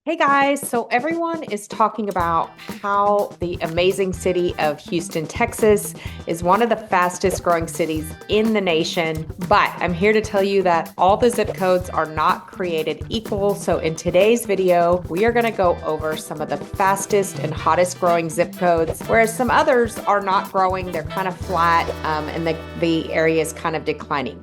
Hey guys, so everyone is talking about how the amazing city of Houston, Texas is one of the fastest growing cities in the nation. But I'm here to tell you that all the zip codes are not created equal. So in today's video, we are going to go over some of the fastest and hottest growing zip codes, whereas some others are not growing. They're kind of flat and the area is kind of declining.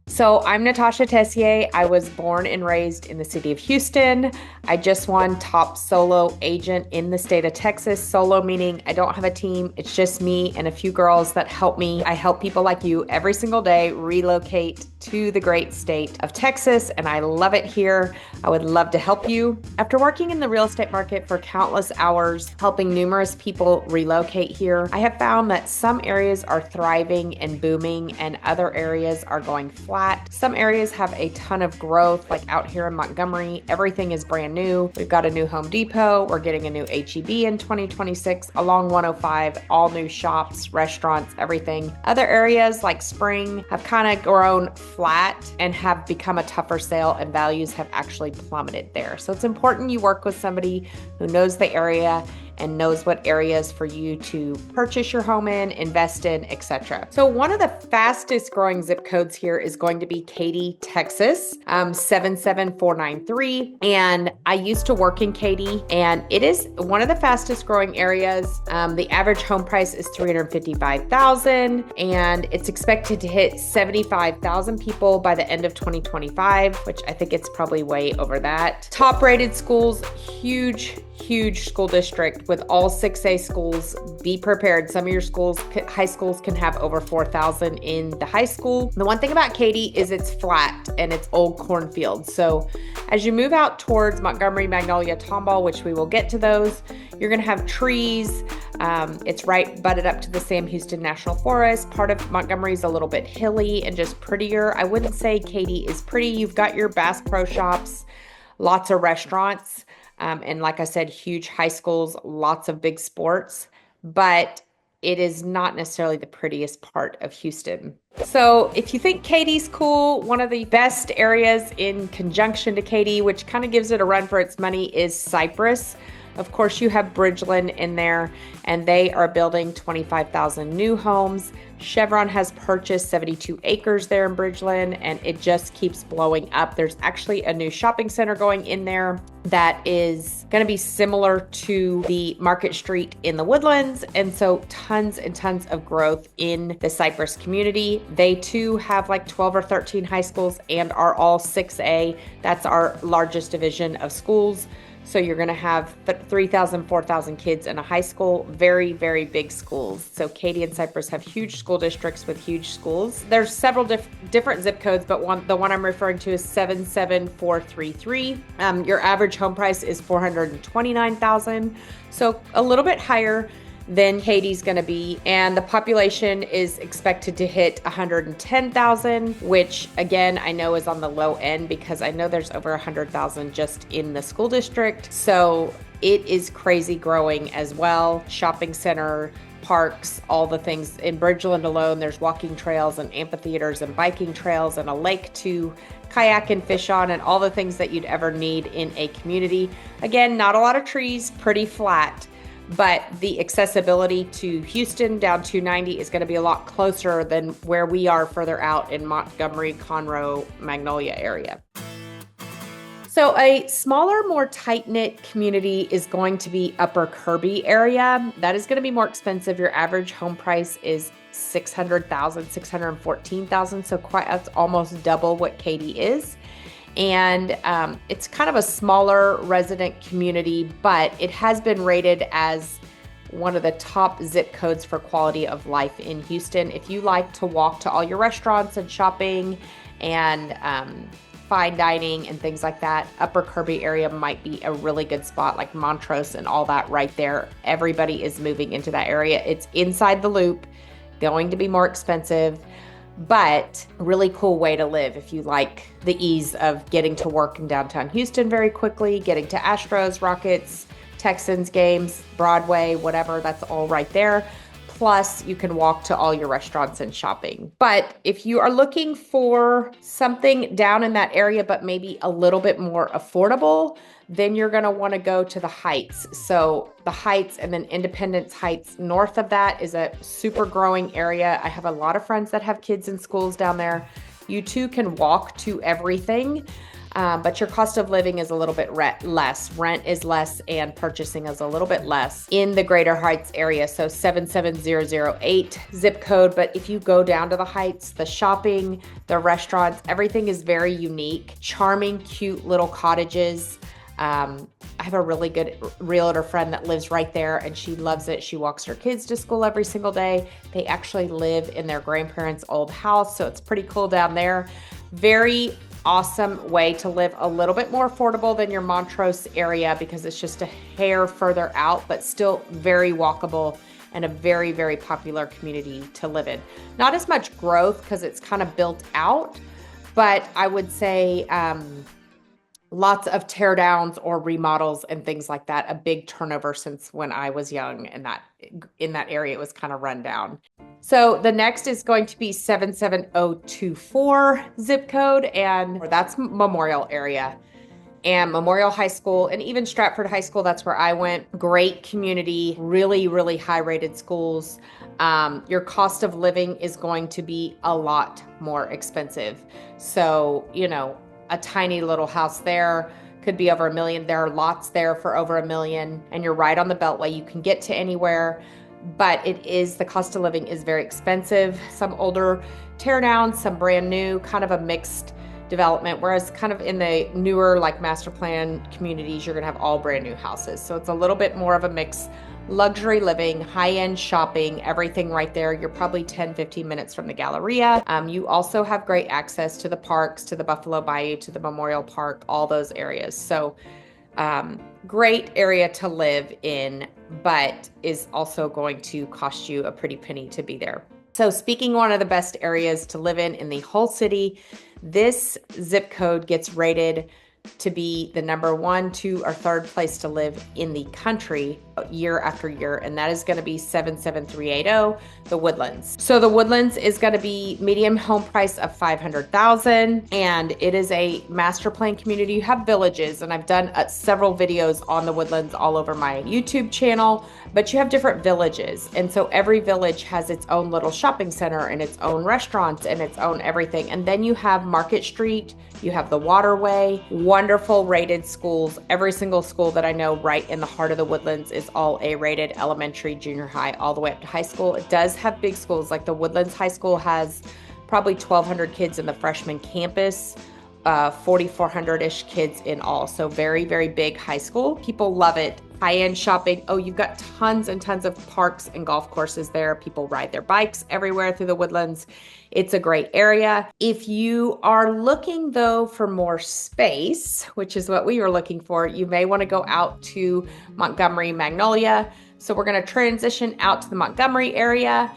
So I'm Natasha Tessier. I was born and raised in the city of Houston. I just won top solo agent in the state of Texas. Solo meaning I don't have a team. It's just me and a few girls that help me. I help people like you every single day relocate to the great state of Texas, and I love it here. I would love to help you. After working in the real estate market for countless hours, helping numerous people relocate here, I have found that some areas are thriving and booming and other areas are going flat. Some areas have a ton of growth, like out here in Montgomery, everything is brand new. We've got a new Home Depot. We're getting a new H-E-B in 2026 along 105, all new shops, restaurants, everything. Other areas like Spring have kind of grown flat and have become a tougher sale, and values have actually plummeted there. So it's important you work with somebody who knows the area and knows what areas for you to purchase your home in, invest in, etc. So one of the fastest growing zip codes here is going to be Katy, Texas, 77493. And I used to work in Katy, and it is one of the fastest growing areas. The average home price is $355,000, and it's expected to hit 75,000 people by the end of 2025, which I think it's probably way over that. Top rated schools, huge school district with all 6A schools. Be prepared. Some of your schools, high schools, can have over 4,000 in the high school. The one thing about Katy is it's flat and it's old cornfields. So as you move out towards Montgomery, Magnolia, Tomball, which we will get to those, you're going to have trees. It's right butted up to the Sam Houston National Forest. Part of Montgomery is a little bit hilly and just prettier. I wouldn't say Katy is pretty. You've got your Bass Pro Shops, lots of restaurants. And like I said, huge high schools, lots of big sports, but it is not necessarily the prettiest part of Houston. So if you think Katy's cool, one of the best areas in conjunction to Katy, which kind of gives it a run for its money, is Cypress. Of course, you have Bridgeland in there, and they are building 25,000 new homes. Chevron has purchased 72 acres there in Bridgeland, and it just keeps blowing up. There's actually a new shopping center going in there that is going to be similar to the Market Street in the Woodlands. And so tons and tons of growth in the Cypress community. They too have like 12 or 13 high schools and are all 6A. That's our largest division of schools. So you're going to have 3,000, 4,000 kids in a high school, very, very big schools. So Katy and Cypress have huge school districts with huge schools. There's several different zip codes, but the one I'm referring to is 77433. Your average home price is $429,000. So a little bit higher than Katy's going to be, and the population is expected to hit 110,000, which again I know is on the low end because I know there's over 100,000 just in the school district. So it is crazy growing as well. Shopping center, parks, all the things. In Bridgeland alone, there's walking trails and amphitheaters and biking trails and a lake to kayak and fish on and all the things that you'd ever need in a community. Again, not a lot of trees, pretty flat. But the accessibility to Houston down 290 is going to be a lot closer than where we are further out in Montgomery, Conroe, Magnolia area. So a smaller, more tight-knit community is going to be Upper Kirby area. That is going to be more expensive. Your average home price is $600,000, $614,000. So that's almost double what Katy is. And it's kind of a smaller resident community, but it has been rated as one of the top zip codes for quality of life in Houston. If you like to walk to all your restaurants and shopping and fine dining and things like that, Upper Kirby area might be a really good spot, like Montrose and all that right there. Everybody is moving into that area. It's inside the loop, going to be more expensive, but really cool way to live if you like the ease of getting to work in downtown Houston very quickly, getting to Astros, Rockets, Texans games, Broadway, whatever, that's all right there. Plus, you can walk to all your restaurants and shopping. But if you are looking for something down in that area, but maybe a little bit more affordable, then you're going to want to go to the Heights. So the Heights and then Independence Heights north of that is a super growing area. I have a lot of friends that have kids in schools down there. You too can walk to everything, but your cost of living is a little bit less. Rent is less and purchasing is a little bit less in the Greater Heights area. So 77008 zip code. But if you go down to the Heights, the shopping, the restaurants, everything is very unique, charming, cute little cottages. I have a really good realtor friend that lives right there and she loves it. She walks her kids to school every single day. They actually live in their grandparents' old house, so it's pretty cool down there. Very awesome way to live, a little bit more affordable than your Montrose area because it's just a hair further out, but still very walkable and a very, very popular community to live in. Not as much growth because it's kind of built out, but I would say lots of tear downs or remodels and things like that. A big turnover since when I was young, and that in that area it was kind of run down. So the next is going to be 77024 zip code, and that's Memorial area. And Memorial High School and even Stratford High School, that's where I went. Great community, really, really high rated schools. Your cost of living is going to be a lot more expensive. So, you know, a tiny little house there could be over $1 million. There are lots there for over $1 million, and you're right on the Beltway. You can get to anywhere, but the cost of living is very expensive. Some older tear downs, some brand new, kind of a mixed development. Whereas kind of in the newer, like master plan communities, you're gonna have all brand new houses. So it's a little bit more of a mix. Luxury living, high-end shopping, everything right there. You're probably 10, 15 minutes from the Galleria. You also have great access to the parks, to the Buffalo Bayou, to the Memorial Park, all those areas. So great area to live in, but is also going to cost you a pretty penny to be there. So speaking one of the best areas to live in the whole city, this zip code gets rated to be the number 1, 2, or 3rd place to live in the country year after year, and that is going to be 77380, the Woodlands. So the Woodlands is going to be median home price of $500,000, and it is a master plan community. You have villages, and I've done several videos on the Woodlands all over my YouTube channel, but you have different villages, and so every village has its own little shopping center and its own restaurants and its own everything. And then you have Market Street, you have the Waterway, wonderful rated schools. Every single school that I know right in the heart of the Woodlands is all A-rated, elementary, junior high, all the way up to high school. It does have big schools, like the Woodlands High School has probably 1,200 kids in the freshman campus, 4,400-ish kids in all. So very, very big high school. People love it. High-end shopping. Oh, you've got tons and tons of parks and golf courses there. People ride their bikes everywhere through the Woodlands. It's a great area. If you are looking though for more space, which is what we were looking for, you may want to go out to Montgomery Magnolia. So we're going to transition out to the Montgomery area.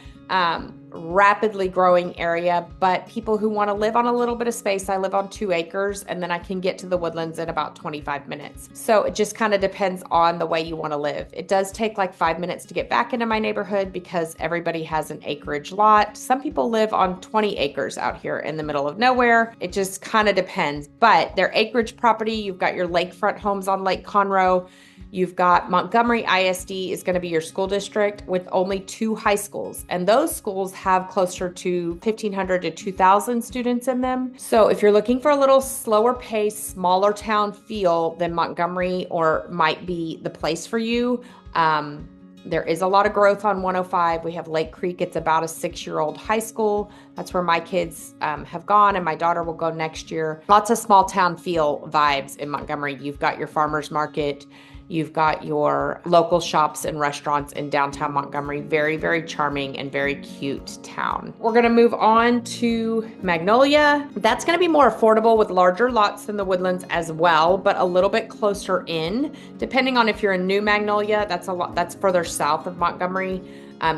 Rapidly growing area, but people who want to live on a little bit of space, I live on 2 acres, and then I can get to the Woodlands in about 25 minutes. So it just kind of depends on the way you want to live. It does take like 5 minutes to get back into my neighborhood because everybody has an acreage lot. Some people live on 20 acres out here in the middle of nowhere. It just kind of depends, but their acreage property, you've got your lakefront homes on Lake Conroe. You've got Montgomery ISD is going to be your school district with only 2 high schools. And those schools have closer to 1,500 to 2,000 students in them. So if you're looking for a little slower pace, smaller town feel, then Montgomery might be the place for you. There is a lot of growth on 105. We have Lake Creek. It's about a 6-year-old high school. That's where my kids have gone, and my daughter will go next year. Lots of small town feel vibes in Montgomery. You've got your farmer's market. You've got your local shops and restaurants in downtown Montgomery. Very, very charming and very cute town. We're going to move on to Magnolia. That's going to be more affordable with larger lots than the Woodlands as well, but a little bit closer in. Depending on if you're in New Magnolia, that's further south of Montgomery.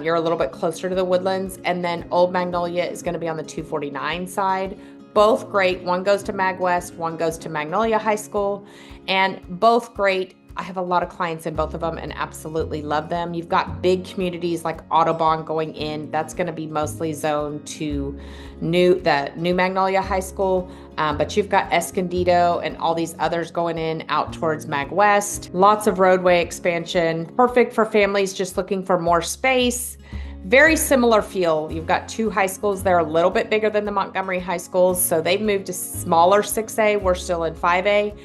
You're a little bit closer to the Woodlands. And then Old Magnolia is going to be on the 249 side. Both great. One goes to Mag West, one goes to Magnolia High School, and both great. I have a lot of clients in both of them and absolutely love them. You've got big communities like Audubon going in. That's going to be mostly zoned to the New Magnolia High School. But you've got Escondido and all these others going in out towards Mag West. Lots of roadway expansion. Perfect for families just looking for more space. Very similar feel. You've got two high schools. They're a little bit bigger than the Montgomery high schools. So they've moved to smaller 6A. We're still in 5A,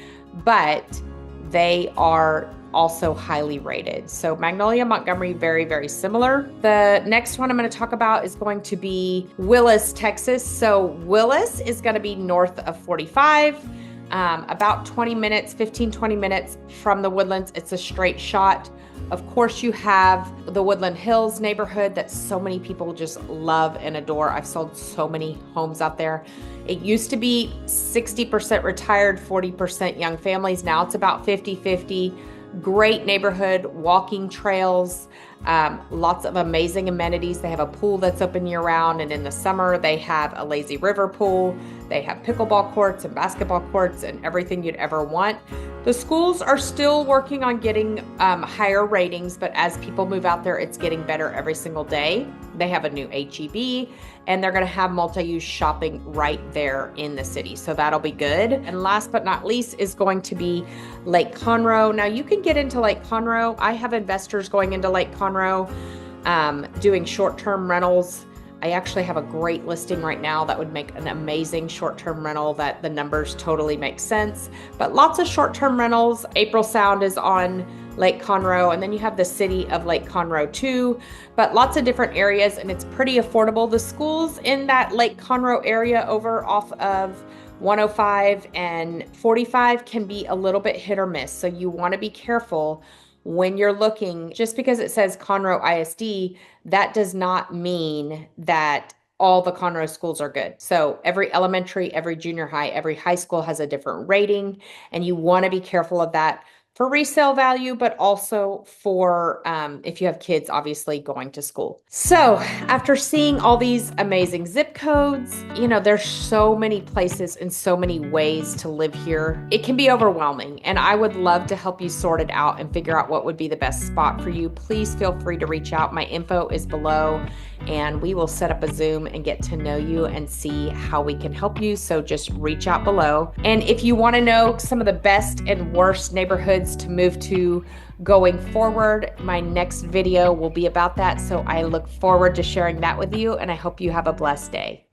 but they are also highly rated. So Magnolia, Montgomery, very, very similar. The next one I'm going to talk about is going to be Willis, Texas. So Willis is going to be north of 45, about 20 minutes from the Woodlands. It's a straight shot. Of course, you have the Woodland Hills neighborhood that so many people just love and adore. I've sold so many homes out there. It used to be 60% retired, 40% young families. Now it's about 50-50. Great neighborhood, walking trails, lots of amazing amenities. They have a pool that's open year round, and in the summer they have a lazy river pool. They have pickleball courts and basketball courts and everything you'd ever want. The schools are still working on getting higher ratings, but as people move out there, it's getting better every single day. They have a new HEB, and they're going to have multi-use shopping right there in the city. So that'll be good. And last but not least is going to be Lake Conroe. Now you can get into Lake Conroe. I have investors going into Lake Conroe, doing short-term rentals. I actually have a great listing right now that would make an amazing short-term rental that the numbers totally make sense. But lots of short-term rentals. April Sound is on Lake Conroe, and then you have the city of Lake Conroe too, but lots of different areas, and it's pretty affordable. The schools in that Lake Conroe area over off of 105 and 45 can be a little bit hit or miss. So you want to be careful when you're looking. Just because it says Conroe ISD, that does not mean that all the Conroe schools are good. So every elementary, every junior high, every high school has a different rating, and you want to be careful of that for resale value, but also for if you have kids, obviously going to school. So after seeing all these amazing zip codes, there's so many places and so many ways to live here. It can be overwhelming, and I would love to help you sort it out and figure out what would be the best spot for you. Please feel free to reach out. My info is below, and we will set up a Zoom and get to know you and see how we can help you. So just reach out below. And if you want to know some of the best and worst neighborhoods to move to going forward, my next video will be about that. So I look forward to sharing that with you, and I hope you have a blessed day.